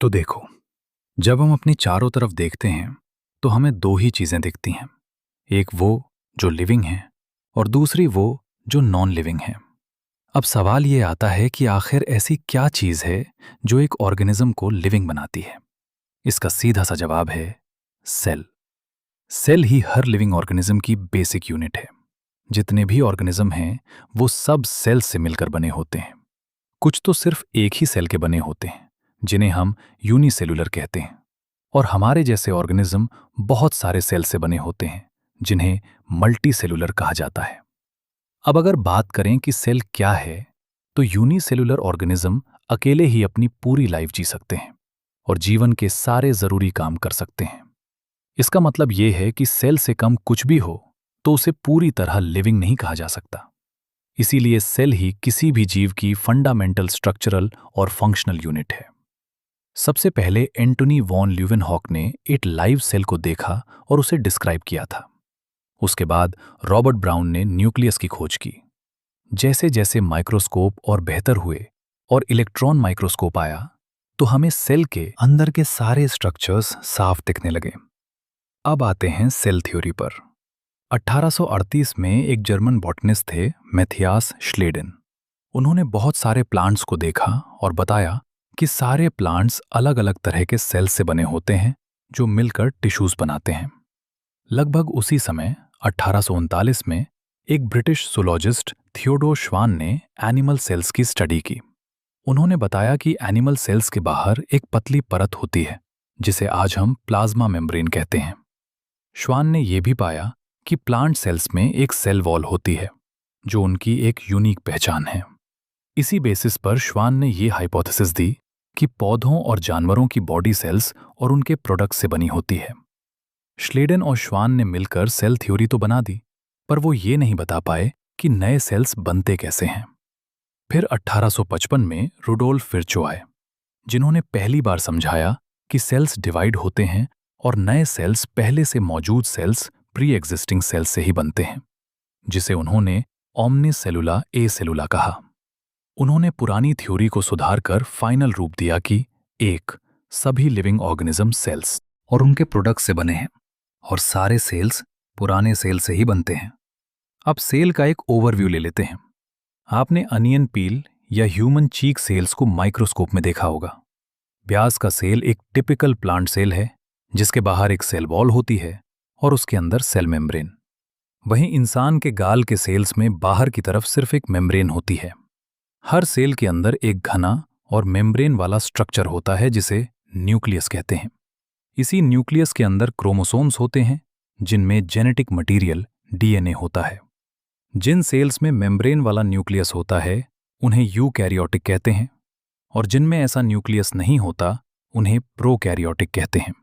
तो देखो, जब हम अपनी चारों तरफ देखते हैं तो हमें दो ही चीजें दिखती हैं। एक वो जो लिविंग है और दूसरी वो जो नॉन लिविंग है। अब सवाल ये आता है कि आखिर ऐसी क्या चीज है जो एक ऑर्गेनिज्म को लिविंग बनाती है। इसका सीधा सा जवाब है सेल। सेल ही हर लिविंग ऑर्गेनिज्म की बेसिक यूनिट है। जितने भी ऑर्गेनिज्म हैं वो सब सेल से मिलकर बने होते हैं। कुछ तो सिर्फ एक ही सेल के बने होते हैं जिन्हें हम यूनिसेलुलर कहते हैं, और हमारे जैसे ऑर्गेनिज्म बहुत सारे सेल से बने होते हैं जिन्हें मल्टी सेलुलर कहा जाता है। अब अगर बात करें कि सेल क्या है, तो यूनिसेलुलर ऑर्गेनिज्म अकेले ही अपनी पूरी लाइफ जी सकते हैं और जीवन के सारे जरूरी काम कर सकते हैं। इसका मतलब यह है कि सेल से कम कुछ भी हो तो उसे पूरी तरह लिविंग नहीं कहा जा सकता। इसीलिए सेल ही किसी भी जीव की फंडामेंटल स्ट्रक्चरल और फंक्शनल यूनिट है। सबसे पहले एंटोनी वॉन ल्यूवेनहॉक ने एक लाइव सेल को देखा और उसे डिस्क्राइब किया था। उसके बाद रॉबर्ट ब्राउन ने न्यूक्लियस की खोज की। जैसे जैसे माइक्रोस्कोप और बेहतर हुए और इलेक्ट्रॉन माइक्रोस्कोप आया तो हमें सेल के अंदर के सारे स्ट्रक्चर्स साफ दिखने लगे। अब आते हैं सेल थ्योरी पर। 1838 में एक जर्मन बॉटनिस्ट थे, मैथियास श्लेडेन। उन्होंने बहुत सारे प्लांट्स को देखा और बताया कि सारे प्लांट्स अलग अलग तरह के सेल से बने होते हैं जो मिलकर टिश्यूज बनाते हैं। लगभग उसी समय 1839 में एक ब्रिटिश जूलॉजिस्ट थियोडोर श्वान ने एनिमल सेल्स की स्टडी की। उन्होंने बताया कि एनिमल सेल्स के बाहर एक पतली परत होती है जिसे आज हम प्लाज्मा मेम्ब्रेन कहते हैं। श्वान ने यह भी पाया कि प्लांट सेल्स में एक सेल वॉल होती है जो उनकी एक यूनिक पहचान है। इसी बेसिस पर श्वान ने यह हाइपोथेसिस दी कि पौधों और जानवरों की बॉडी सेल्स और उनके प्रोडक्ट से बनी होती है। श्लेडेन और श्वान ने मिलकर सेल थ्योरी तो बना दी, पर वो ये नहीं बता पाए कि नए सेल्स बनते कैसे हैं। फिर 1855 में रुडोल्फ विर्चो आए, जिन्होंने पहली बार समझाया कि सेल्स डिवाइड होते हैं और नए सेल्स पहले से मौजूद सेल्स प्री एग्जिस्टिंग सेल्स से ही बनते हैं, जिसे उन्होंने ओमनिसेलुला ए सेलुला कहा। उन्होंने पुरानी थ्योरी को सुधारकर फाइनल रूप दिया कि एक, सभी लिविंग ऑर्गेनिज्म सेल्स और उनके प्रोडक्ट से बने हैं और सारे सेल्स पुराने सेल से ही बनते हैं। अब सेल का एक ओवरव्यू ले लेते हैं। आपने अनियन पील या ह्यूमन चीक सेल्स को माइक्रोस्कोप में देखा होगा। ब्याज का सेल एक टिपिकल प्लांट सेल है जिसके बाहर एक सेल वॉल होती है और उसके अंदर सेल मेम्ब्रेन। वहीं इंसान के गाल के सेल्स में बाहर की तरफ सिर्फ एक मेम्ब्रेन होती है। हर सेल के अंदर एक घना और मेम्ब्रेन वाला स्ट्रक्चर होता है जिसे न्यूक्लियस कहते हैं। इसी न्यूक्लियस के अंदर क्रोमोसोम्स होते हैं जिनमें जेनेटिक मटेरियल डीएनए होता है। जिन सेल्स में मेम्ब्रेन वाला न्यूक्लियस होता है उन्हें यूकैरियोटिक कहते हैं, और जिनमें ऐसा न्यूक्लियस नहीं होता उन्हें प्रोकैरियोटिक कहते हैं।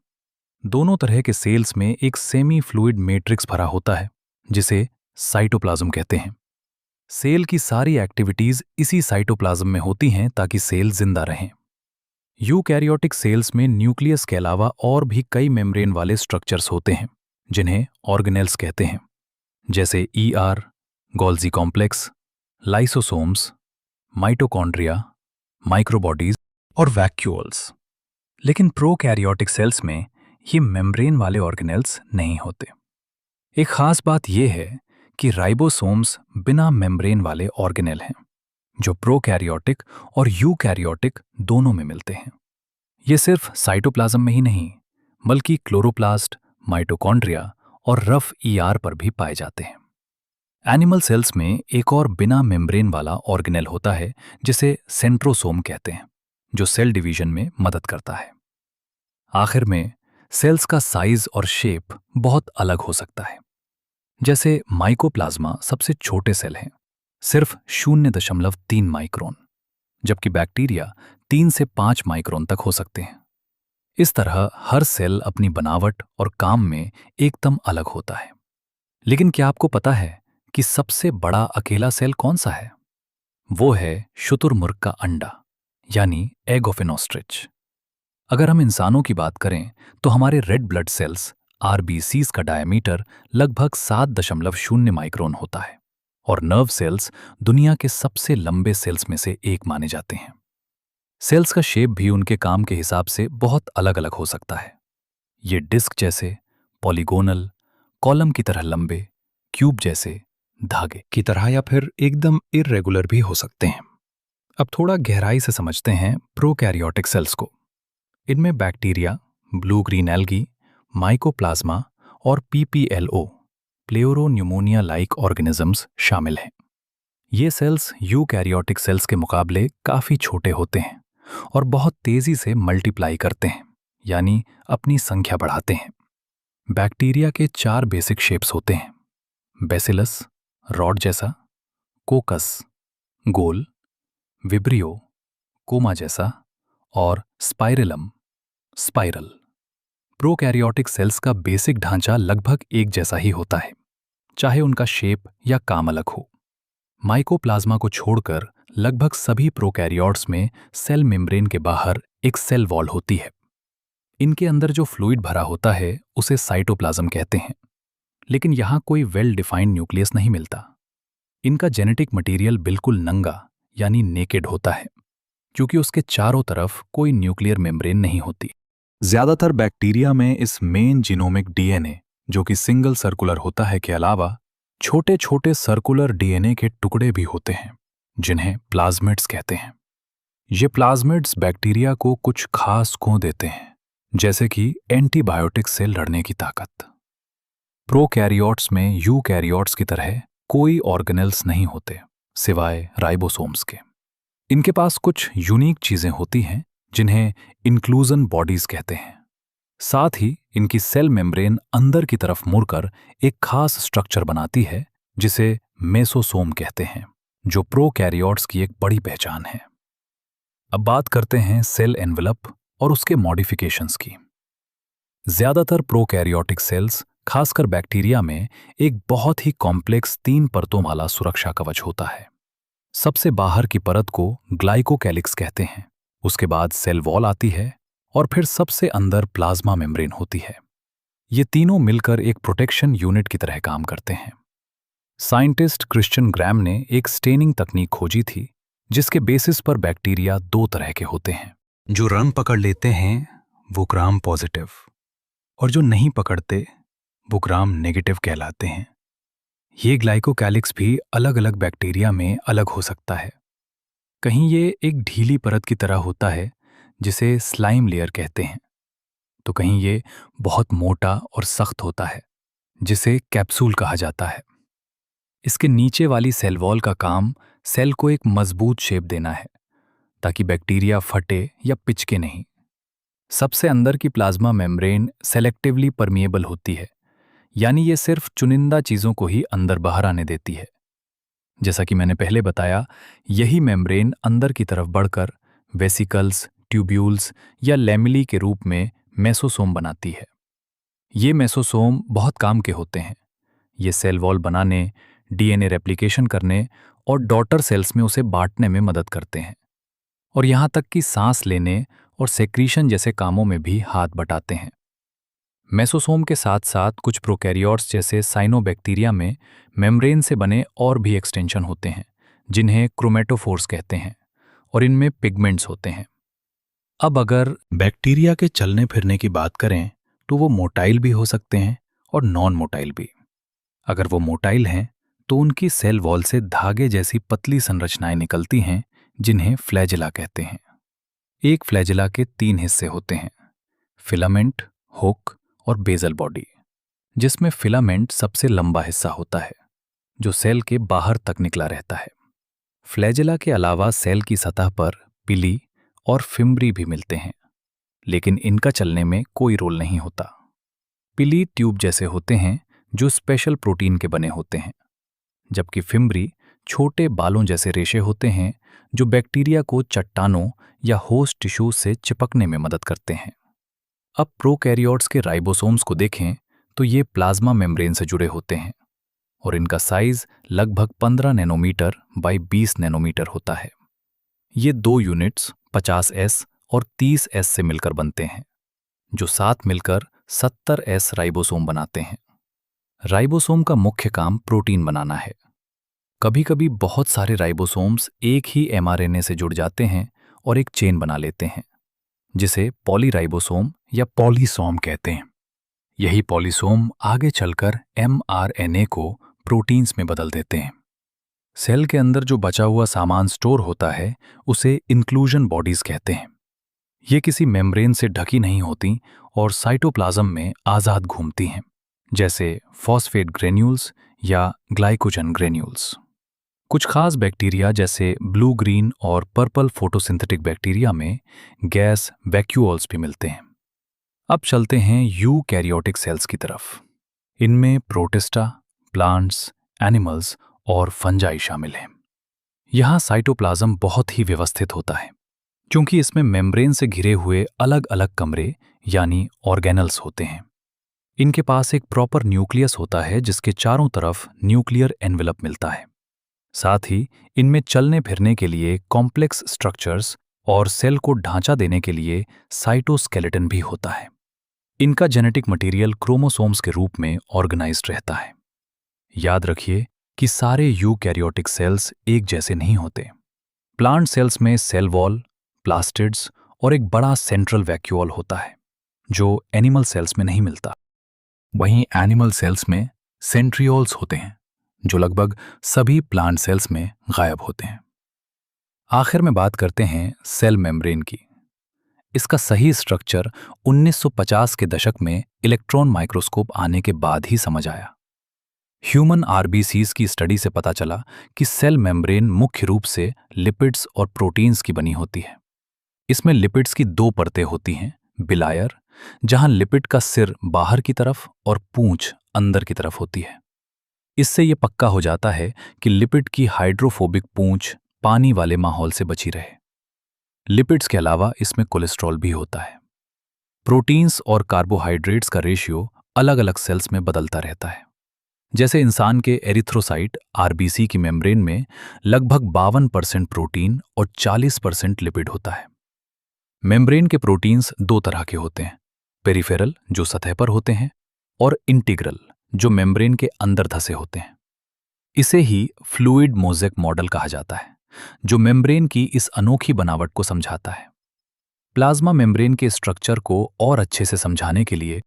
दोनों तरह के सेल्स में एक सेमी फ्लूइड मैट्रिक्स भरा होता है जिसे साइटोप्लाज्म कहते हैं। सेल की सारी एक्टिविटीज इसी साइटोप्लाज्म में होती हैं ताकि सेल जिंदा रहें। यूकैरियोटिक सेल्स में न्यूक्लियस के अलावा और भी कई मेम्ब्रेन वाले स्ट्रक्चर्स होते हैं जिन्हें ऑर्गेनेल्स कहते हैं, जैसे ER, Golgi complex, lysosomes, mitochondria, microbodies और वैक्यूल्स। लेकिन प्रोकैरियोटिक सेल्स में ये मेम्ब्रेन वाले ऑर्गेनेल्स नहीं होते। एक खास बात यह है कि राइबोसोम्स बिना मेम्ब्रेन वाले ऑर्गेनेल हैं जो प्रोकैरियोटिक और यूकैरियोटिक दोनों में मिलते हैं। ये सिर्फ साइटोप्लाज्म में ही नहीं बल्कि क्लोरोप्लास्ट, माइटोकॉन्ड्रिया और रफ ईआर पर भी पाए जाते हैं। एनिमल सेल्स में एक और बिना मेम्ब्रेन वाला ऑर्गेनेल होता है जिसे सेंट्रोसोम कहते हैं, जो सेल डिवीजन में मदद करता है। आखिर में सेल्स का साइज और शेप बहुत अलग हो सकता है। जैसे माइकोप्लाज्मा सबसे छोटे सेल हैं, सिर्फ 0.3 माइक्रोन, जबकि बैक्टीरिया 3 से 5 माइक्रोन तक हो सकते हैं। इस तरह हर सेल अपनी बनावट और काम में एकदम अलग होता है। लेकिन क्या आपको पता है कि सबसे बड़ा अकेला सेल कौन सा है? वो है शुतुरमुर्ग का अंडा, यानी एग ऑफ एन ऑस्ट्रिच। अगर हम इंसानों की बात करें तो हमारे रेड ब्लड सेल्स आरबीसीज का डायमीटर लगभग 7.0 माइक्रोन होता है और नर्व सेल्स दुनिया के सबसे लंबे सेल्स में से एक माने जाते हैं। सेल्स का शेप भी उनके काम के हिसाब से बहुत अलग अलग हो सकता है। ये डिस्क जैसे, पॉलीगोनल, कॉलम की तरह लंबे, क्यूब जैसे, धागे की तरह या फिर एकदम इर्रेगुलर भी हो सकते हैं। अब थोड़ा गहराई से समझते हैं प्रोकैरियोटिक सेल्स को। इनमें bacteria, blue green algae, mycoplasma और पीपीएलओ, प्लेउरोन्यूमोनिया लाइक ऑर्गेनिजम्स शामिल हैं। ये सेल्स यूकैरियोटिक सेल्स के मुकाबले काफ़ी छोटे होते हैं और बहुत तेज़ी से मल्टीप्लाई करते हैं, यानी अपनी संख्या बढ़ाते हैं। बैक्टीरिया के 4 बेसिक शेप्स होते हैं: बेसिलस, रॉड जैसा; कोकस, गोल; विब्रियो, कोमा जैसा; और स्पाइरलम, स्पाइरल। प्रोकैरियोटिक सेल्स का बेसिक ढांचा लगभग एक जैसा ही होता है, चाहे उनका शेप या काम अलग हो। माइकोप्लाज्मा को छोड़कर लगभग सभी प्रोकैरियोट्स में सेल मेम्ब्रेन के बाहर एक सेल वॉल होती है। इनके अंदर जो फ्लूइड भरा होता है उसे साइटोप्लाज्म कहते हैं, लेकिन यहाँ कोई वेल डिफाइंड न्यूक्लियस नहीं मिलता। इनका जेनेटिक मटेरियल बिल्कुल नंगा यानी नेकेड होता है, क्योंकि उसके चारों तरफ कोई न्यूक्लियर मेम्ब्रेन नहीं होती। ज्यादातर बैक्टीरिया में इस मेन जीनोमिक डीएनए, जो कि सिंगल सर्कुलर होता है, के अलावा छोटे छोटे सर्कुलर डीएनए के टुकड़े भी होते हैं, जिन्हें प्लाज्मिड्स कहते हैं। ये प्लाज्मिड्स बैक्टीरिया को कुछ खास गुण देते हैं, जैसे कि एंटीबायोटिक से लड़ने की ताकत। प्रोकैरियोट्स में यूकैरियोट्स की तरह कोई ऑर्गेनेल्स नहीं होते, सिवाय राइबोसोम्स के। इनके पास कुछ यूनिक चीजें होती हैं, जिन्हें इंक्लूजन बॉडीज कहते हैं। साथ ही इनकी सेल मेम्ब्रेन अंदर की तरफ मुड़कर एक खास स्ट्रक्चर बनाती है, जिसे मेसोसोम कहते हैं, जो प्रोकैरियोट्स की एक बड़ी पहचान है। अब बात करते हैं सेल एनवेलप और उसके मॉडिफिकेशंस की। ज्यादातर प्रोकैरियोटिक सेल्स, खासकर बैक्टीरिया में, एक बहुत ही कॉम्प्लेक्स 3 परतों वाला सुरक्षा कवच होता है। सबसे बाहर की परत को ग्लाइकोकैलिक्स कहते हैं, उसके बाद सेल वॉल आती है और फिर सबसे अंदर प्लाज्मा मेम्ब्रेन होती है। ये तीनों मिलकर एक प्रोटेक्शन यूनिट की तरह काम करते हैं। साइंटिस्ट क्रिश्चियन ग्राम ने एक स्टेनिंग तकनीक खोजी थी, जिसके बेसिस पर बैक्टीरिया 2 तरह के होते हैं। जो रंग पकड़ लेते हैं वो ग्राम पॉजिटिव, और जो नहीं पकड़ते वो ग्राम नेगेटिव कहलाते हैं। ये ग्लाइकोकैलिक्स भी अलग अलग बैक्टीरिया में अलग हो सकता है। कहीं ये एक ढीली परत की तरह होता है, जिसे स्लाइम लेयर कहते हैं, तो कहीं ये बहुत मोटा और सख्त होता है, जिसे कैप्सूल कहा जाता है। इसके नीचे वाली सेल वॉल का काम सेल को एक मजबूत शेप देना है, ताकि बैक्टीरिया फटे या पिचके नहीं। सबसे अंदर की प्लाज्मा मेम्ब्रेन सेलेक्टिवली परमिएबल होती है, यानी ये सिर्फ चुनिंदा चीजों को ही अंदर बाहर आने देती है। जैसा कि मैंने पहले बताया, यही मेम्ब्रेन अंदर की तरफ बढ़कर वेसिकल्स, ट्यूब्यूल्स या लैमेली के रूप में मेसोसोम बनाती है। ये मेसोसोम बहुत काम के होते हैं। ये सेल वॉल बनाने, डीएनए रेप्लिकेशन करने और डॉटर सेल्स में उसे बांटने में मदद करते हैं, और यहाँ तक कि सांस लेने और सेक्रीशन जैसे कामों में भी हाथ बटाते हैं। मेसोसोम के साथ साथ कुछ प्रोकैरियोट्स जैसे साइनोबैक्टीरिया में मेम्ब्रेन से बने और भी एक्सटेंशन होते हैं, जिन्हें क्रोमेटोफोर्स कहते हैं, और इनमें पिगमेंट्स होते हैं। अब अगर बैक्टीरिया के चलने फिरने की बात करें, तो वो मोटाइल भी हो सकते हैं और नॉन मोटाइल भी। अगर वो मोटाइल हैं, तो उनकी सेल वॉल से धागे जैसी पतली संरचनाएं निकलती हैं, जिन्हें फ्लैजेला कहते हैं। एक फ्लैजेला के 3 हिस्से होते हैं: फिलामेंट, हुक और बेसल बॉडी, जिसमें फिलामेंट सबसे लंबा हिस्सा होता है, जो सेल के बाहर तक निकला रहता है। फ्लैजेला के अलावा सेल की सतह पर पिली और फिम्ब्री भी मिलते हैं, लेकिन इनका चलने में कोई रोल नहीं होता। पिली ट्यूब जैसे होते हैं, जो स्पेशल प्रोटीन के बने होते हैं, जबकि फिम्ब्री छोटे बालों जैसे रेशे होते हैं, जो बैक्टीरिया को चट्टानों या होस्ट टिश्यू से चिपकने में मदद करते हैं। अब प्रोकैरियोट्स के राइबोसोम्स को देखें, तो ये प्लाज्मा मेम्ब्रेन से जुड़े होते हैं, और इनका साइज लगभग 15 नैनोमीटर बाई 20 नैनोमीटर होता है। ये 2 यूनिट्स 50S और 30S से मिलकर बनते हैं, जो साथ मिलकर 70S राइबोसोम बनाते हैं। राइबोसोम का मुख्य काम प्रोटीन बनाना है। कभी कभी बहुत सारे राइबोसोम्स एक ही mRNA से जुड़ जाते हैं और एक चेन बना लेते हैं, जिसे पॉलीराइबोसोम या पॉलीसोम कहते हैं। यही पॉलीसोम आगे चलकर mRNA को प्रोटीन्स में बदल देते हैं। सेल के अंदर जो बचा हुआ सामान स्टोर होता है उसे इंक्लूजन बॉडीज कहते हैं। ये किसी मेम्ब्रेन से ढकी नहीं होती और साइटोप्लाज्म में आज़ाद घूमती हैं, जैसे फॉस्फेट ग्रेन्यूल्स या ग्लाइकोजन ग्रेन्यूल्स। कुछ खास बैक्टीरिया जैसे ब्लू ग्रीन और पर्पल फोटोसिंथेटिक बैक्टीरिया में गैस वैक्यूओल्स भी मिलते हैं। अब चलते हैं यूकैरियोटिक सेल्स की तरफ। इनमें प्रोटिस्टा, प्लांट्स, एनिमल्स और फंजाई शामिल हैं। यहाँ साइटोप्लाज्म बहुत ही व्यवस्थित होता है, क्योंकि इसमें मेम्ब्रेन से घिरे हुए अलग अलग कमरे यानी ऑर्गेनल्स होते हैं। इनके पास एक प्रॉपर न्यूक्लियस होता है जिसके चारों तरफ न्यूक्लियर एनवेलप मिलता है। साथ ही इनमें चलने फिरने के लिए कॉम्प्लेक्स स्ट्रक्चर्स और सेल को ढांचा देने के लिए साइटोस्केलेटन भी होता है। इनका जेनेटिक मटेरियल क्रोमोसोम्स के रूप में ऑर्गेनाइज्ड रहता है। याद रखिए कि सारे यूकैरियोटिक सेल्स एक जैसे नहीं होते। प्लांट सेल्स में सेल वॉल, प्लास्टिड्स और एक बड़ा सेंट्रल वैक्यूल होता है, जो एनिमल सेल्स में नहीं मिलता। वहीं एनिमल सेल्स में सेंट्रियोल्स होते हैं, जो लगभग सभी प्लांट सेल्स में गायब होते हैं। आखिर में बात करते हैं सेल मेम्ब्रेन की। इसका सही स्ट्रक्चर 1950 के दशक में इलेक्ट्रॉन माइक्रोस्कोप आने के बाद ही समझ आया। ह्यूमन आरबीसीज की स्टडी से पता चला कि सेल मेम्ब्रेन मुख्य रूप से लिपिड्स और प्रोटीन्स की बनी होती है। इसमें लिपिड्स की दो परतें होती हैं, बिलायर, जहां लिपिड का सिर बाहर की तरफ और पूंछ अंदर की तरफ होती है। इससे यह पक्का हो जाता है कि लिपिड की हाइड्रोफोबिक पूंछ पानी वाले माहौल से बची रहे। लिपिड्स के अलावा इसमें कोलेस्ट्रॉल भी होता है। प्रोटीन्स और कार्बोहाइड्रेट्स का रेशियो अलग अलग सेल्स में बदलता रहता है। जैसे इंसान के एरिथ्रोसाइट आरबीसी की मेम्ब्रेन में लगभग 52% प्रोटीन और 40% लिपिड होता है। मेम्ब्रेन के प्रोटीन्स दो तरह के होते हैं, पेरिफेरल जो सतह पर होते हैं और इंटीग्रल जो मेम्ब्रेन के अंदर धसे होते हैं। इसे ही फ्लूइड मोज़ेक मॉडल कहा जाता है, जो मेम्ब्रेन की इस अनोखी बनावट को समझाता है। प्लाज्मा मेम्ब्रेन के स्ट्रक्चर को और अच्छे से समझाने के लिए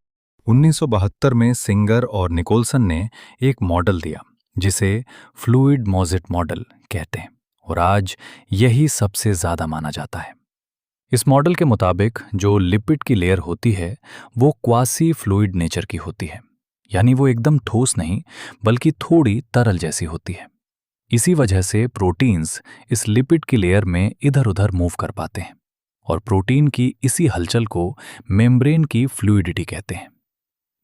1972 में सिंगर और निकोलसन ने एक मॉडल दिया, जिसे फ्लूइड मोज़ेक मॉडल कहते हैं, और आज यही सबसे ज्यादा माना जाता है। इस मॉडल के मुताबिक जो लिपिड की लेयर होती है वो क्वासी फ्लूइड नेचर की होती है, यानी वो एकदम ठोस नहीं बल्कि थोड़ी तरल जैसी होती है। इसी वजह से प्रोटीन्स इस लिपिड की लेयर में इधर उधर मूव कर पाते हैं, और प्रोटीन की इसी हलचल को मेम्ब्रेन की फ्लूइडिटी कहते हैं।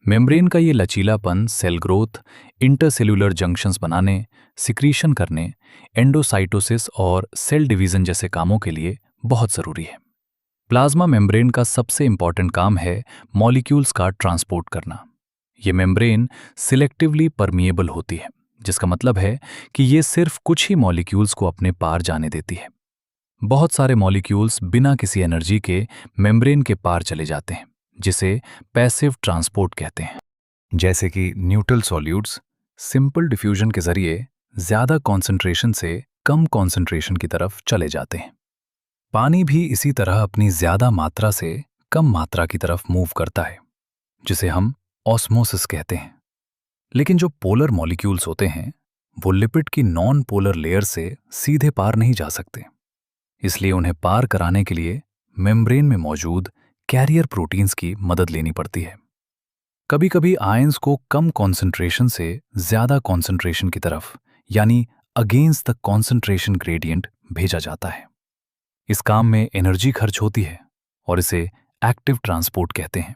मेम्ब्रेन का ये लचीलापन सेल ग्रोथ, इंटरसेल्यूलर जंक्शंस बनाने, सिक्रीशन करने, एंडोसाइटोसिस और सेल डिवीजन जैसे कामों के लिए बहुत ज़रूरी है। प्लाज्मा मेम्ब्रेन का सबसे इंपॉर्टेंट काम है मॉलिक्यूल्स का ट्रांसपोर्ट करना। ये मेम्ब्रेन सिलेक्टिवली परमिएबल होती है, जिसका मतलब है कि ये सिर्फ कुछ ही मॉलिक्यूल्स को अपने पार जाने देती है। बहुत सारे मॉलिक्यूल्स बिना किसी एनर्जी के मेम्ब्रेन के पार चले जाते हैं, जिसे पैसिव ट्रांसपोर्ट कहते हैं। जैसे कि न्यूट्रल सॉल्यूट्स सिंपल डिफ्यूजन के जरिए ज्यादा कॉन्सेंट्रेशन से कम कॉन्सेंट्रेशन की तरफ चले जाते हैं। पानी भी इसी तरह अपनी ज्यादा मात्रा से कम मात्रा की तरफ मूव करता है, जिसे हम ऑस्मोसिस कहते हैं। लेकिन जो पोलर मॉलिक्यूल्स होते हैं वो लिपिड की नॉन पोलर लेयर से सीधे पार नहीं जा सकते, इसलिए उन्हें पार कराने के लिए मेम्ब्रेन में मौजूद कैरियर प्रोटीन्स की मदद लेनी पड़ती है। कभी कभी आयंस को कम कॉन्सेंट्रेशन से ज्यादा कॉन्सेंट्रेशन की तरफ, यानी अगेंस्ट द कॉन्सेंट्रेशन ग्रेडियंट भेजा जाता है। इस काम में एनर्जी खर्च होती है और इसे एक्टिव ट्रांसपोर्ट कहते हैं,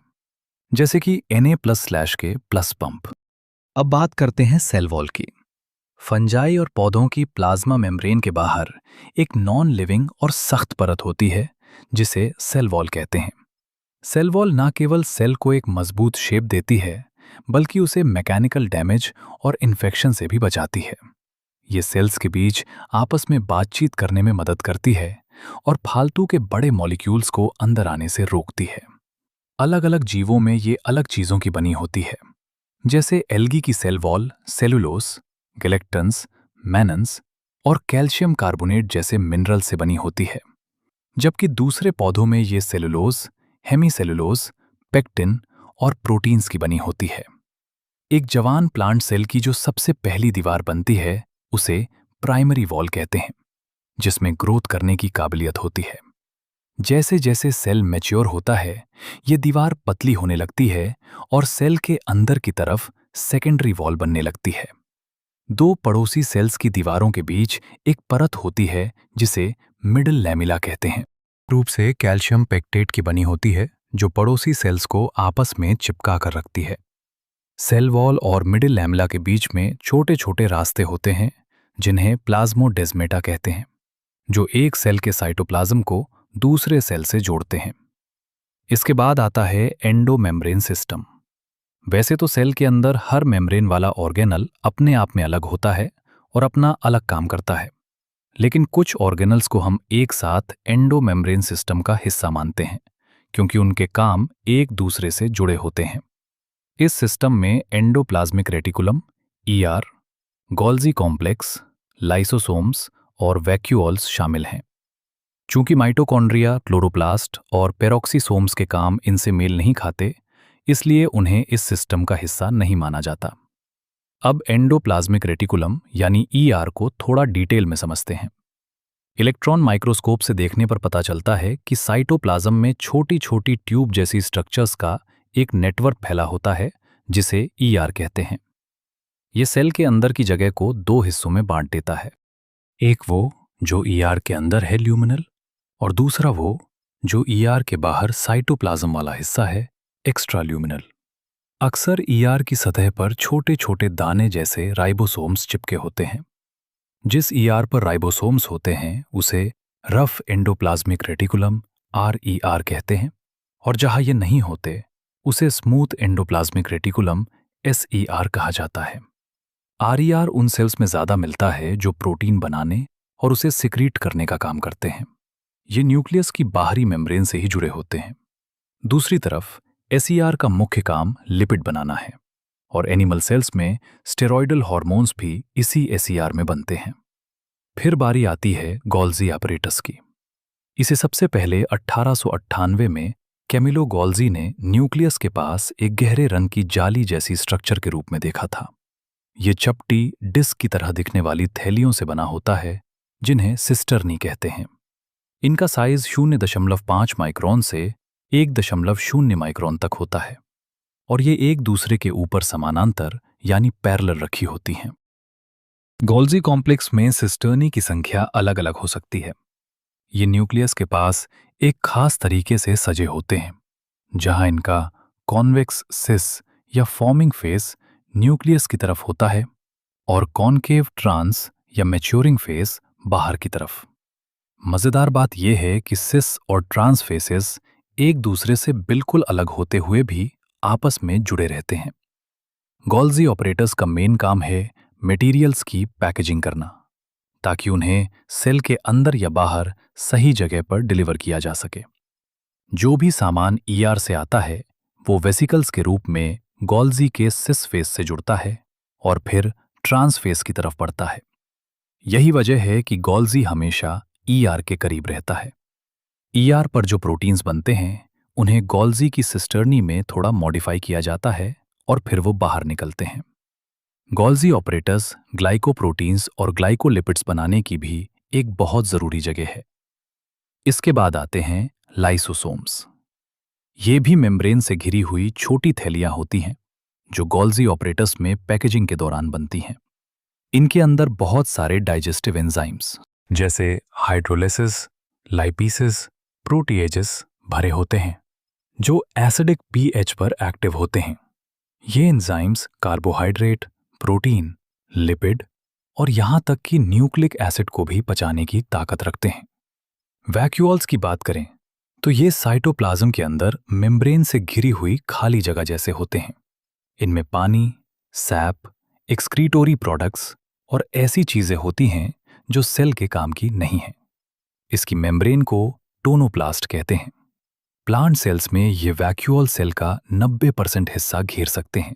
जैसे कि Na+ के प्लस पंप। अब बात करते हैं सेल वॉल की। फंजाई और पौधों की प्लाज्मा मेम्ब्रेन के बाहर एक नॉन लिविंग और सख्त परत होती है, जिसे सेल वॉल कहते हैं। सेल वॉल न केवल सेल को एक मजबूत शेप देती है, बल्कि उसे मैकेनिकल डैमेज और इन्फेक्शन से भी बचाती है। ये सेल्स के बीच आपस में बातचीत करने में मदद करती है और फालतू के बड़े मॉलिक्यूल्स को अंदर आने से रोकती है। अलग अलग जीवों में ये अलग चीजों की बनी होती है, जैसे एल्गी की cell wall cellulose, galactans, mannans और कैल्शियम कार्बोनेट जैसे मिनरल से बनी होती है। जबकि दूसरे पौधों में ये सेलुलोज, हेमीसेलुलोज, पेक्टिन और प्रोटीन्स की बनी होती है। एक जवान प्लांट सेल की जो सबसे पहली दीवार बनती है उसे प्राइमरी वॉल कहते हैं, जिसमें ग्रोथ करने की काबिलियत होती है। जैसे जैसे सेल मैच्योर होता है, ये दीवार पतली होने लगती है और सेल के अंदर की तरफ सेकेंडरी वॉल बनने लगती है। दो पड़ोसी सेल्स की दीवारों के बीच एक परत होती है जिसे मिडल लैमिला कहते हैं। रूप से कैल्शियम पेक्टेट की बनी होती है जो पड़ोसी सेल्स को आपस में चिपका कर रखती है। सेल वॉल और मिडिल लैमेला के बीच में छोटे छोटे रास्ते होते हैं जिन्हें प्लाज्मोडेस्मेटा कहते हैं, जो एक सेल के साइटोप्लाज्म को दूसरे सेल से जोड़ते हैं। इसके बाद आता है एंडोमेम्ब्रेन सिस्टम। वैसे तो सेल के अंदर हर मेम्ब्रेन वाला ऑर्गेनल अपने आप में अलग होता है और अपना अलग काम करता है, लेकिन कुछ ऑर्गेनल्स को हम एक साथ एंडोमेम्ब्रेन सिस्टम का हिस्सा मानते हैं क्योंकि उनके काम एक दूसरे से जुड़े होते हैं। इस सिस्टम में endoplasmic reticulum, ER, Golgi complex, lysosomes और वैक्यूओल्स शामिल हैं। चूंकि माइटोकॉन्ड्रिया, क्लोरोप्लास्ट और पेरोक्सीसोम्स के काम इनसे मेल नहीं खाते, इसलिए उन्हें इस सिस्टम का हिस्सा नहीं माना जाता। अब एंडोप्लाज्मिक रेटिकुलम यानी ईआर को थोड़ा डिटेल में समझते हैं। इलेक्ट्रॉन माइक्रोस्कोप से देखने पर पता चलता है कि साइटोप्लाज्म में छोटी छोटी ट्यूब जैसी स्ट्रक्चर्स का एक नेटवर्क फैला होता है जिसे ईआर कहते हैं। ये सेल के अंदर की जगह को दो हिस्सों में बांट देता है। एक वो जो ईआर के अंदर है, ल्यूमिनल, और दूसरा वो जो ईआर के बाहर साइटोप्लाज्म वाला हिस्सा है, एक्स्ट्रा ल्यूमिनल। अक्सर ईआर की सतह पर छोटे छोटे दाने जैसे राइबोसोम्स चिपके होते हैं। जिस ईआर पर राइबोसोम्स होते हैं उसे रफ एंडोप्लाज्मिक रेटिकुलम, आरईआर कहते हैं, और जहां ये नहीं होते उसे स्मूथ एंडोप्लाज्मिक रेटिकुलम, एसईआर कहा जाता है। आरईआर उन सेल्स में ज्यादा मिलता है जो प्रोटीन बनाने और उसे सिक्रीट करने का काम करते हैं। ये न्यूक्लियस की बाहरी मेम्ब्रेन से ही जुड़े होते हैं। दूसरी तरफ एसईआर का मुख्य काम लिपिड बनाना है और एनिमल सेल्स में स्टेरॉयडल हार्मोन्स भी इसी एसईआर में बनते हैं। फिर बारी आती है गोल्जी apparatus की। इसे सबसे पहले 1898 में कैमिलो गोल्जी ने न्यूक्लियस के पास एक गहरे रंग की जाली जैसी स्ट्रक्चर के रूप में देखा था। ये चपटी डिस्क की तरह दिखने वाली थैलियों से बना होता है जिन्हें सिस्टर्नी कहते हैं। इनका साइज 0.5 माइक्रोन से 1.0 माइक्रोन तक होता है और ये एक दूसरे के ऊपर समानांतर यानी पैरेलल रखी होती हैं। गोल्जी कॉम्प्लेक्स में सिस्टर्नी की संख्या अलग अलग हो सकती है। ये न्यूक्लियस के पास एक खास तरीके से सजे होते हैं, जहां इनका कॉन्वेक्स सिस या फॉर्मिंग फेस न्यूक्लियस की तरफ होता है और कॉनकेव ट्रांस या मैच्योरिंग फेस बाहर की तरफ। मजेदार बात यह है कि सिस और ट्रांस फेसेस एक दूसरे से बिल्कुल अलग होते हुए भी आपस में जुड़े रहते हैं। गोल्जी ऑपरेटर्स का मेन काम है मटेरियल्स की पैकेजिंग करना, ताकि उन्हें सेल के अंदर या बाहर सही जगह पर डिलीवर किया जा सके। जो भी सामान ईआर से आता है वो वेसिकल्स के रूप में गोल्जी के सिस फेस से जुड़ता है और फिर ट्रांस फेस की तरफ बढ़ता है। यही वजह है कि गोल्जी हमेशा ईआर के करीब रहता है। ईआर पर जो प्रोटीन्स बनते हैं उन्हें गोल्जी की सिस्टर्नी में थोड़ा मॉडिफाई किया जाता है और फिर वो बाहर निकलते हैं। गोल्जी ऑपरेटर्स ग्लाइकोप्रोटीन्स और ग्लाइकोलिपिड्स बनाने की भी एक बहुत जरूरी जगह है। इसके बाद आते हैं लाइसोसोम्स। ये भी मेम्ब्रेन से घिरी हुई छोटी थैलियां होती हैं जो गोल्जी ऑपरेटर्स में पैकेजिंग के दौरान बनती हैं। इनके अंदर बहुत सारे डाइजेस्टिव एंजाइम्स जैसे हाइड्रोलिसिस, लाइपीसिस, प्रोटीएजेस भरे होते हैं जो एसिडिक पीएच पर एक्टिव होते हैं। ये एंजाइम्स कार्बोहाइड्रेट, प्रोटीन, लिपिड और यहां तक कि न्यूक्लिक एसिड को भी पचाने की ताकत रखते हैं। वैक्यूल्स की बात करें तो ये साइटोप्लाज्म के अंदर मेम्ब्रेन से घिरी हुई खाली जगह जैसे होते हैं। इनमें पानी, सैप, एक्सक्रीटोरी प्रोडक्ट्स और ऐसी चीजें होती हैं जो सेल के काम की नहीं हैं। इसकी मेम्ब्रेन को टोनोप्लास्ट कहते हैं। प्लांट सेल्स में ये वैक्यूल सेल का 90% हिस्सा घेर सकते हैं।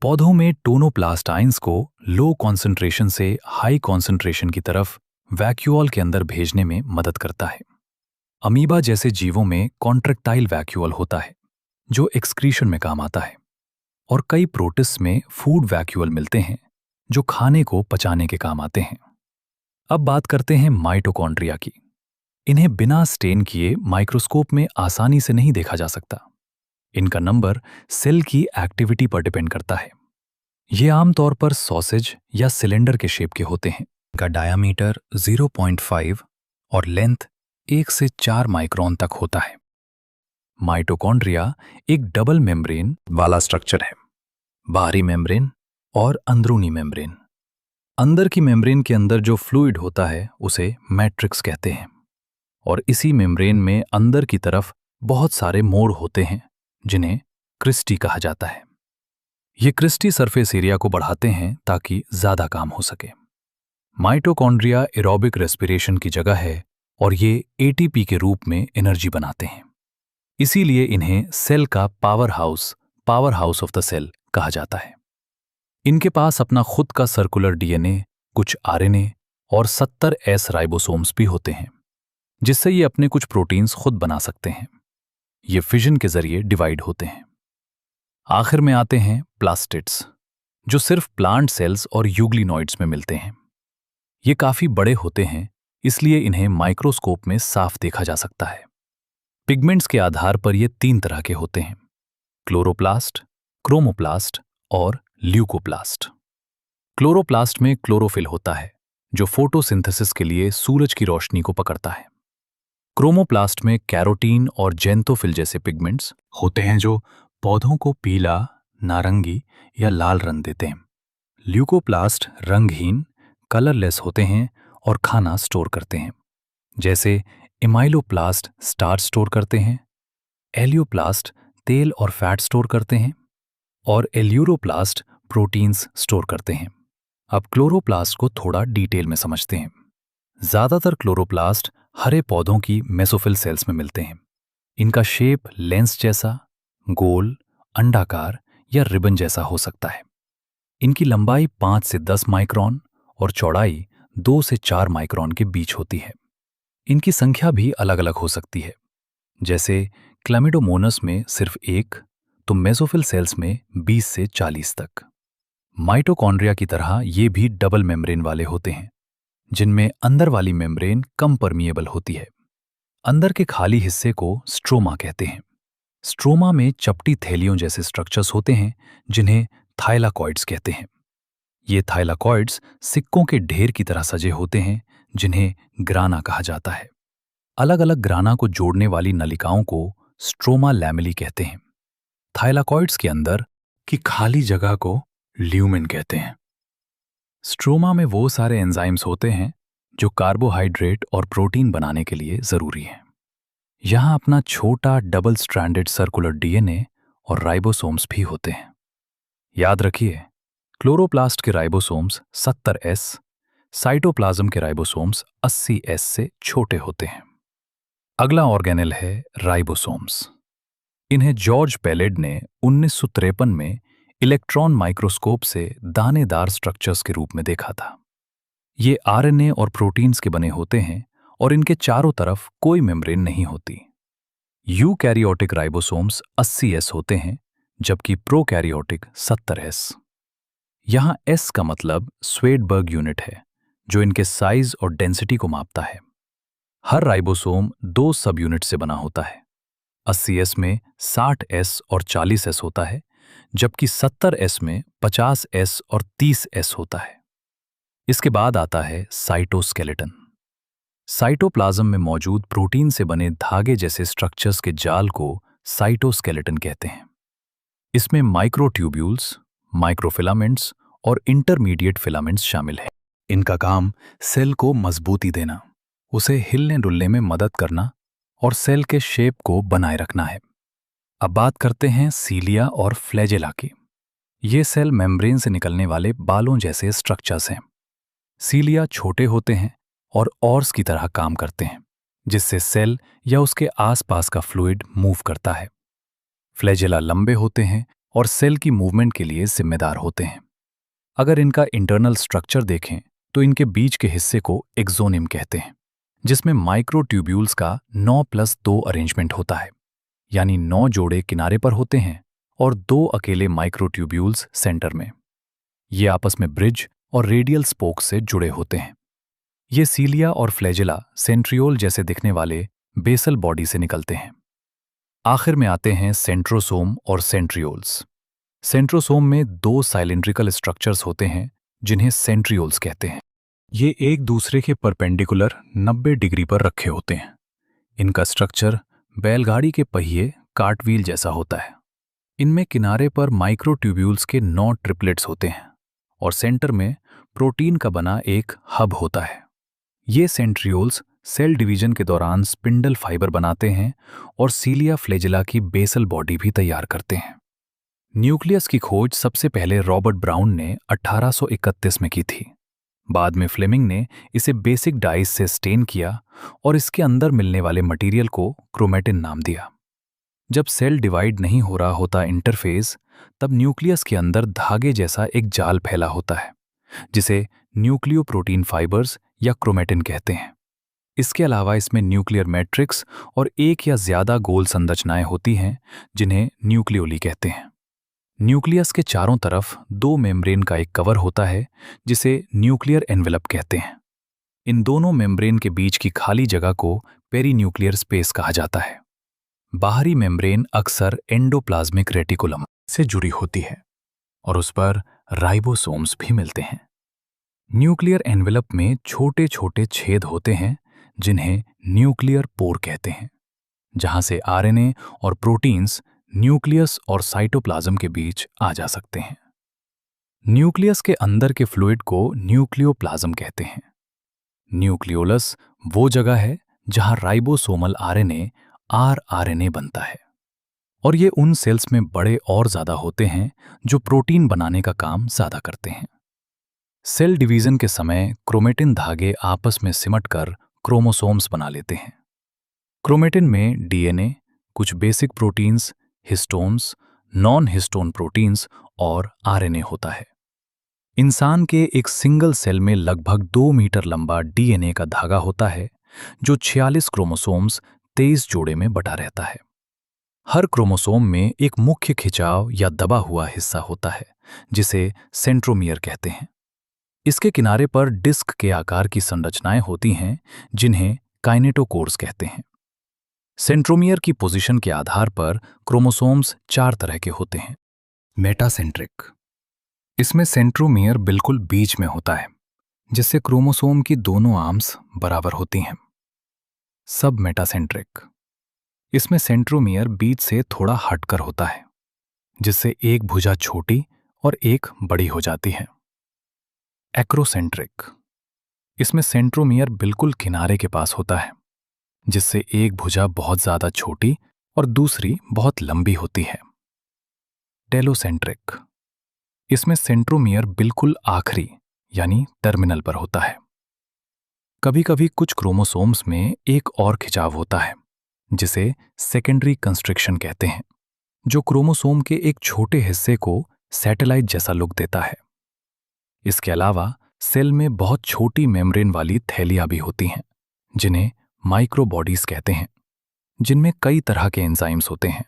पौधों में टोनोप्लास्ट आइंस को लो कॉन्सेंट्रेशन से हाई कॉन्सेंट्रेशन की तरफ वैक्यूल के अंदर भेजने में मदद करता है। अमीबा जैसे जीवों में कॉन्ट्रैक्टाइल वैक्यूअल होता है जो एक्सक्रीशन में काम आता है, और कई प्रोटिस्ट में फूड वैक्यूअल मिलते हैं जो खाने को पचाने के काम आते हैं। अब बात करते हैं माइटोकॉन्ड्रिया की। इन्हें बिना स्टेन किए माइक्रोस्कोप में आसानी से नहीं देखा जा सकता। इनका नंबर सेल की एक्टिविटी पर डिपेंड करता है। ये आमतौर पर सॉसेज या सिलेंडर के शेप के होते हैं। इनका डायामीटर 0.5 और लेंथ 1 से 4 माइक्रोन तक होता है। माइटोकॉन्ड्रिया एक डबल मेम्ब्रेन वाला स्ट्रक्चर है, बाहरी मेम्ब्रेन और अंदरूनी मेम्ब्रेन। अंदर की मेम्ब्रेन के अंदर जो फ्लूइड होता है उसे मैट्रिक्स कहते हैं, और इसी मेम्ब्रेन में अंदर की तरफ बहुत सारे मोड़ होते हैं जिन्हें क्रिस्टी कहा जाता है। ये क्रिस्टी सरफेस एरिया को बढ़ाते हैं ताकि ज्यादा काम हो सके। माइटोकॉन्ड्रिया एरोबिक रेस्पिरेशन की जगह है और ये एटीपी के रूप में एनर्जी बनाते हैं। इसीलिए इन्हें सेल का power house of the cell कहा जाता है। इनके पास अपना खुद का सर्कुलर डीएनए, कुछ आरएनए और 70 एस राइबोसोम्स भी होते हैं, जिससे ये अपने कुछ प्रोटीन्स खुद बना सकते हैं। ये फिजन के जरिए डिवाइड होते हैं। आखिर में आते हैं प्लास्टिड्स, जो सिर्फ प्लांट सेल्स और यूग्लिनॉइड्स में मिलते हैं। ये काफी बड़े होते हैं, इसलिए इन्हें माइक्रोस्कोप में साफ देखा जा सकता है। पिगमेंट्स के आधार पर ये 3 तरह के होते हैं: क्लोरोप्लास्ट, क्रोमोप्लास्ट और ल्यूकोप्लास्ट। क्लोरोप्लास्ट में क्लोरोफिल होता है जो फोटोसिंथेसिस के लिए सूरज की रोशनी को पकड़ता है। क्रोमोप्लास्ट में कैरोटीन और जेंथोफिल जैसे पिगमेंट्स होते हैं जो पौधों को पीला, नारंगी या लाल रंग देते हैं। ल्यूकोप्लास्ट रंगहीन, कलरलेस होते हैं और खाना स्टोर करते हैं, जैसे इमाइलोप्लास्ट स्टार्च स्टोर करते हैं, एलियोप्लास्ट तेल और फैट स्टोर करते हैं, और एल्यूरोप्लास्ट प्रोटीन्स स्टोर करते हैं। अब क्लोरोप्लास्ट को थोड़ा डिटेल में समझते हैं। ज्यादातर क्लोरोप्लास्ट हरे पौधों की मेसोफिल सेल्स में मिलते हैं। इनका शेप लेंस जैसा, गोल, अंडाकार या रिबन जैसा हो सकता है। इनकी लंबाई 5 से 10 माइक्रोन और चौड़ाई 2 से 4 माइक्रोन के बीच होती है। इनकी संख्या भी अलग अलग हो सकती है, जैसे क्लैमिडोमोनस में सिर्फ 1, तो मेसोफिल सेल्स में 20 से 40 तक। माइटोकॉन्ड्रिया की तरह ये भी डबल मेम्ब्रेन वाले होते हैं, जिनमें अंदर वाली मेम्ब्रेन कम परमिएबल होती है। अंदर के खाली हिस्से को स्ट्रोमा कहते हैं। स्ट्रोमा में चपटी थैलियों जैसे स्ट्रक्चर्स होते हैं जिन्हें थाइलाकॉइड्स कहते हैं। ये थाइलाकॉइड्स सिक्कों के ढेर की तरह सजे होते हैं जिन्हें ग्राना कहा जाता है। अलग अलग ग्राना को जोड़ने वाली नलिकाओं को स्ट्रोमा लैमेली कहते हैं। थाइलाकॉइड्स के अंदर की खाली जगह को ल्यूमेन कहते हैं। स्ट्रोमा में वो सारे एंजाइम्स होते हैं जो कार्बोहाइड्रेट और प्रोटीन बनाने के लिए जरूरी हैं। यहां अपना छोटा डबल स्ट्रैंडेड सर्कुलर डीएनए और राइबोसोम्स भी होते हैं। याद रखिए, क्लोरोप्लास्ट के राइबोसोम्स 70 एस, साइटोप्लाज्म के राइबोसोम्स 80 एस से छोटे होते हैं। अगला ऑर्गेनेल है राइबोसोम्स। इन्हें जॉर्ज पेलेड ने 1953 में इलेक्ट्रॉन माइक्रोस्कोप से दानेदार स्ट्रक्चर्स के रूप में देखा था। ये आरएनए और प्रोटीन्स के बने होते हैं और इनके चारों तरफ कोई मेम्ब्रेन नहीं होती। यूकैरियोटिक राइबोसोम्स 80 एस होते हैं, जबकि प्रोकैरियोटिक 70 एस। यहां एस का मतलब स्वेडबर्ग यूनिट है, जो इनके साइज और डेंसिटी को मापता है। हर राइबोसोम 2 सब यूनिट से बना होता है। 80 एस में 60 एस और 40 एस होता है, जबकि 70 एस में 50 एस और 30 एस होता है। इसके बाद आता है साइटोस्केलेटन। साइटोप्लाज्म में मौजूद प्रोटीन से बने धागे जैसे स्ट्रक्चर्स के जाल को साइटोस्केलेटन कहते हैं। इसमें माइक्रोट्यूब्यूल्स, माइक्रोफिलामेंट्स और इंटरमीडिएट फिलामेंट्स शामिल हैं। इनका काम सेल को मजबूती देना, उसे हिलने डुलने में मदद करना और सेल के शेप को बनाए रखना है। अब बात करते हैं सीलिया और फ्लैजेला की। ये सेल मेम्ब्रेन से निकलने वाले बालों जैसे स्ट्रक्चर्स हैं। सीलिया छोटे होते हैं और ऑर्स की तरह काम करते हैं, जिससे सेल या उसके आसपास का फ्लूइड मूव करता है। फ्लैजेला लंबे होते हैं और सेल की मूवमेंट के लिए जिम्मेदार होते हैं। अगर इनका इंटरनल स्ट्रक्चर देखें तो इनके बीच के हिस्से को एक्सोनिम कहते हैं, जिसमें माइक्रोट्यूब्यूल्स का 9+2 अरेंजमेंट होता है, यानी 9 जोड़े किनारे पर होते हैं और 2 अकेले माइक्रोट्यूब्यूल्स सेंटर में। ये आपस में ब्रिज और रेडियल स्पोक्स से जुड़े होते हैं। ये सीलिया और फ्लैजेला सेंट्रियोल जैसे दिखने वाले बेसल बॉडी से निकलते हैं। आखिर में आते हैं सेंट्रोसोम और सेंट्रियोल्स। सेंट्रोसोम में 2 साइलिंड्रिकल स्ट्रक्चर्स होते हैं जिन्हें सेंट्रियोल्स कहते हैं। ये एक दूसरे के परपेंडिकुलर 90 डिग्री पर रखे होते हैं। इनका स्ट्रक्चर बैलगाड़ी के पहिए कार्टव्हील जैसा होता है। इनमें किनारे पर माइक्रोट्यूब्यूल्स के 9 ट्रिपलेट्स होते हैं और सेंटर में प्रोटीन का बना एक हब होता है। ये सेंट्रियोल्स सेल डिवीजन के दौरान स्पिंडल फाइबर बनाते हैं और सीलिया फ्लैजेला की बेसल बॉडी भी तैयार करते हैं। न्यूक्लियस की खोज सबसे पहले रॉबर्ट ब्राउन ने 1831 में की थी। बाद में फ्लेमिंग ने इसे बेसिक डाइस से स्टेन किया और इसके अंदर मिलने वाले मटेरियल को क्रोमेटिन नाम दिया। जब सेल डिवाइड नहीं हो रहा होता इंटरफेज, तब न्यूक्लियस के अंदर धागे जैसा एक जाल फैला होता है जिसे न्यूक्लियोप्रोटीन फाइबर्स या क्रोमेटिन कहते हैं। इसके अलावा इसमें न्यूक्लियर मैट्रिक्स और एक या ज्यादा गोल संरचनाएं होती हैं जिन्हें न्यूक्लियोली कहते हैं। न्यूक्लियस के चारों तरफ 2 मेम्ब्रेन का एक कवर होता है जिसे न्यूक्लियर एनवेलप कहते हैं। इन दोनों मेम्ब्रेन के बीच की खाली जगह को पेरीन्यूक्लियर स्पेस कहा जाता है। बाहरी मेम्ब्रेन अक्सर एंडोप्लाज्मिक रेटिकुलम से जुड़ी होती है और उस पर राइबोसोम्स भी मिलते हैं। न्यूक्लियर एनवेलप में छोटे छोटे छेद होते हैं जिन्हें न्यूक्लियर पोर कहते हैं, जहां से आरएनए और प्रोटीन्स न्यूक्लियस और साइटोप्लाज्म के बीच आ जा सकते हैं। न्यूक्लियस के अंदर के फ्लूइड को न्यूक्लियोप्लाज्म कहते हैं। न्यूक्लियोलस वो जगह है जहां राइबोसोमल आरएनए आरआरएनए बनता है और ये उन सेल्स में बड़े और ज्यादा होते हैं जो प्रोटीन बनाने का काम ज्यादा करते हैं। सेल डिवीजन के समय क्रोमेटिन धागे आपस में सिमटकर क्रोमोसोम्स बना लेते हैं। क्रोमेटिन में डीएनए, कुछ basic proteins, histones, non histone proteins और आरएनए होता है। इंसान के एक सिंगल सेल में लगभग 2 मीटर लंबा डीएनए का धागा होता है जो 46 क्रोमोसोम्स 23 जोड़े में बटा रहता है। हर क्रोमोसोम में एक मुख्य खिंचाव या दबा हुआ हिस्सा होता है जिसे सेंट्रोमियर कहते हैं। इसके किनारे पर डिस्क के आकार की संरचनाएं होती हैं जिन्हें काइनेटोकोर्स कहते हैं। सेंट्रोमियर की पोजीशन के आधार पर क्रोमोसोम्स 4 तरह के होते हैं। मेटासेंट्रिक, इसमें सेंट्रोमियर बिल्कुल बीच में होता है जिससे क्रोमोसोम की दोनों आर्म्स बराबर होती हैं। सब मेटासेंट्रिक, इसमें सेंट्रोमियर बीच से थोड़ा हटकर होता है जिससे एक भुजा छोटी और एक बड़ी हो जाती है। एक्रोसेंट्रिक, इसमें सेंट्रोमियर बिल्कुल किनारे के पास होता है जिससे एक भुजा बहुत ज्यादा छोटी और दूसरी बहुत लंबी होती है। टेलोसेंट्रिक, इसमें सेंट्रोमियर बिल्कुल आखिरी यानी टर्मिनल पर होता है। कभी कभी कुछ क्रोमोसोम्स में एक और खिंचाव होता है जिसे सेकेंडरी कंस्ट्रिक्शन कहते हैं, जो क्रोमोसोम के एक छोटे हिस्से को सैटेलाइट जैसा लुक देता है। इसके अलावा सेल में बहुत छोटी मेम्ब्रेन वाली थैलियां भी होती हैं जिन्हें माइक्रोबॉडीज कहते हैं, जिनमें कई तरह के एंजाइम्स होते हैं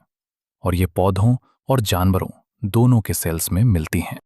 और ये पौधों और जानवरों दोनों के सेल्स में मिलती हैं।